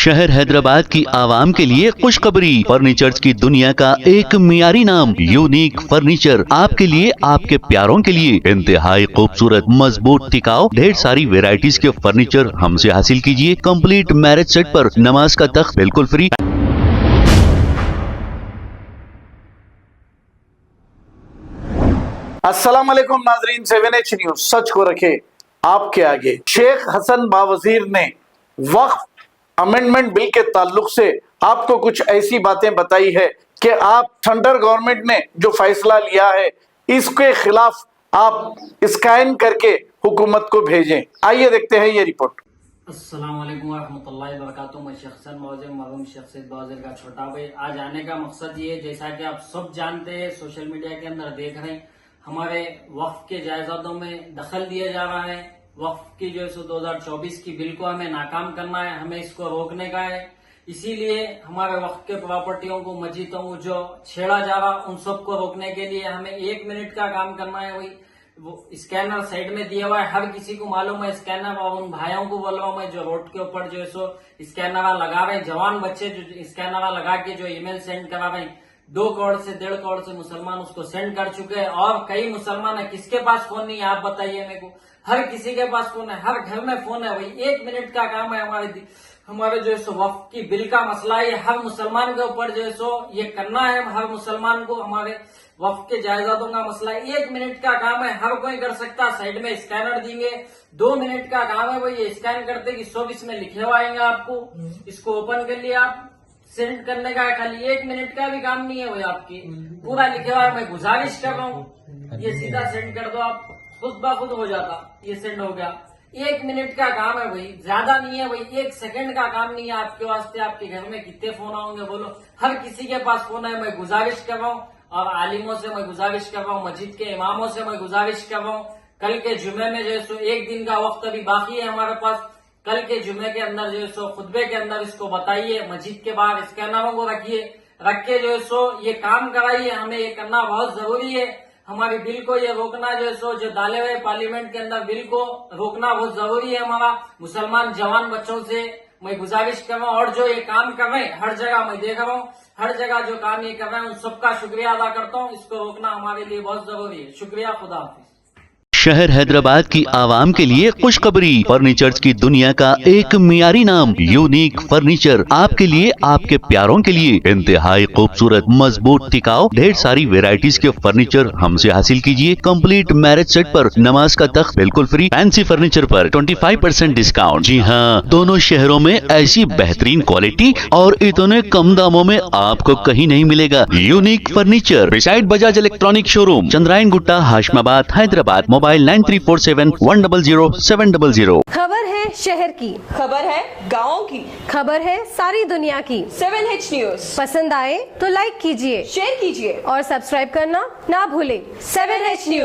शहर हैदराबाद की आवाम के लिए खुशखबरी। फर्नीचर की दुनिया का एक मियारी नाम यूनिक फर्नीचर आपके लिए, आपके प्यारों के लिए इंतहाई खूबसूरत, मजबूत, टिकाऊ, ढेर सारी वेराइटीज के फर्नीचर हमसे हासिल कीजिए। कंप्लीट मैरिज सेट पर नमाज का तख्त बिल्कुल फ्री। अस्सलाम वालेकुम नाजरीन, 7H न्यूज सच को रखे आपके आगे। शेख हसन बावजीर ने वक्फ अमेंडमेंट बिल के ताल्लुक से आपको कुछ ऐसी बातें बताई है कि आप सेंट्रल गवर्नमेंट ने जो फैसला लिया है इसके खिलाफ आप स्कैन करके हुकूमत को भेजें। आइए देखते हैं ये रिपोर्ट। अस्सलाम वालेकुम रहमतुल्लाहि व बरकातुहू। मैं शेख हसन बावजीर, मरहूम शेख सैयद बावजीर का छोटा भाई। आज आने का मकसद ये, जैसा कि आप सब जानते हैं, सोशल मीडिया के अंदर देख रहे हैं, हमारे वक्फ के जायदादों में दखल दिया जा रहा है। वक्फ की जो 2024 की बिल को हमें नाकाम करना है, हमें इसको रोकने का है। इसीलिए हमारे वक्फ के प्रॉपर्टियों को, मस्जिदों को जो छेड़ा जा रहा, उन सबको रोकने के लिए हमें 1 मिनट का काम करना है। वही वो स्कैनर साइड में दिया हुआ है, हर किसी को मालूम है स्कैनर। और उन भाइयों को बोल रहा हूं मैं जो रोड के ऊपर जो स्कैनर लगा रहे हैं, जवान बच्चे जो स्कैनर लगा के जो ईमेल सेंड करा रहे हैं, 2 करोड़ से 1.5 करोड़ से मुसलमान उसको सेंड कर चुके हैं। और कई मुसलमान है, किसके पास फोन नहीं है आप बताइए मेरे को? हर किसी के पास फोन है, हर घर में फोन है। वही 1 मिनट का काम है। हमारे जो वक्फ की बिल का मसला है, हर मुसलमान के ऊपर जो ये करना है। हर मुसलमान को हमारे वक्फ के जायदादों का मसला है, 1 मिनट का काम है, हर कोई कर सकता है। साइड में स्कैनर देंगे, 2 मिनट का काम है। वही स्कैन करते कि सब इसमें लिखे हुए आएंगे आपको, इसको ओपन कर लिया आप, सेंड करने का है। खाली 1 मिनट का भी काम नहीं है, वही आपकी पूरा लिखे हुआ है। मैं गुजारिश कर रहा हूँ ये सीधा सेंड कर दो, आप खुद ब खुद हो जाता। ये सेंड हो गया, 1 मिनट का काम है, वही ज्यादा नहीं है। वही 1 सेकंड का काम नहीं है आपके वास्ते। आपके घर में कितने फोन आओगे बोलो? हर किसी के पास फोन है। मैं गुजारिश कर रहा हूँ, और आलिमों से मैं गुजारिश कर रहा हूँ, मस्जिद के इमामों से मैं गुजारिश कर रहा हूँ, कल के जुमे में जो 1 दिन का वक्त अभी बाकी है हमारे पास। कल के जुमे के अंदर जो खुतबे के अंदर इसको बताइए, मस्जिद के बाहर स्कैनरों को रख के जो ये काम कराइए। हमें ये करना बहुत जरूरी है। हमारी बिल को ये रोकना जो डाले हुए पार्लियामेंट के अंदर बिल को रोकना बहुत जरूरी है। हमारा मुसलमान जवान बच्चों से मैं गुजारिश कर रहा हूँ, और जो ये काम कर रहे हैं हर जगह मैं देख रहा हूँ, हर जगह जो काम ये कर रहे हैं उन सबका शुक्रिया अदा करता हूँ। इसको रोकना हमारे लिए बहुत जरूरी है। शुक्रिया, खुदा हाफिज। शहर हैदराबाद की आवाम के लिए खुशखबरी। फर्नीचर की दुनिया का एक मियारी नाम यूनिक फर्नीचर आपके लिए, आपके प्यारों के लिए इंतहाई खूबसूरत, मजबूत, टिकाऊ, ढेर सारी वेराइटीज के फर्नीचर हमसे हासिल कीजिए। कंप्लीट मैरिज सेट पर नमाज का तख्त बिल्कुल फ्री। फैंसी फर्नीचर पर 25% डिस्काउंट। जी हाँ, दोनों शहरों में ऐसी बेहतरीन क्वालिटी और इतने कम दामों में आपको कहीं नहीं मिलेगा। Unique furniture beside Bajaj electronic showroom, Chandrayan Gutta, Hashamabad, Hyderabad. Mobile 9347100700। खबर है शहर की, खबर है गाँव की, खबर है सारी दुनिया की। 7H न्यूज पसंद आए तो लाइक कीजिए, शेयर कीजिए और सब्सक्राइब करना ना भूले। 7H news.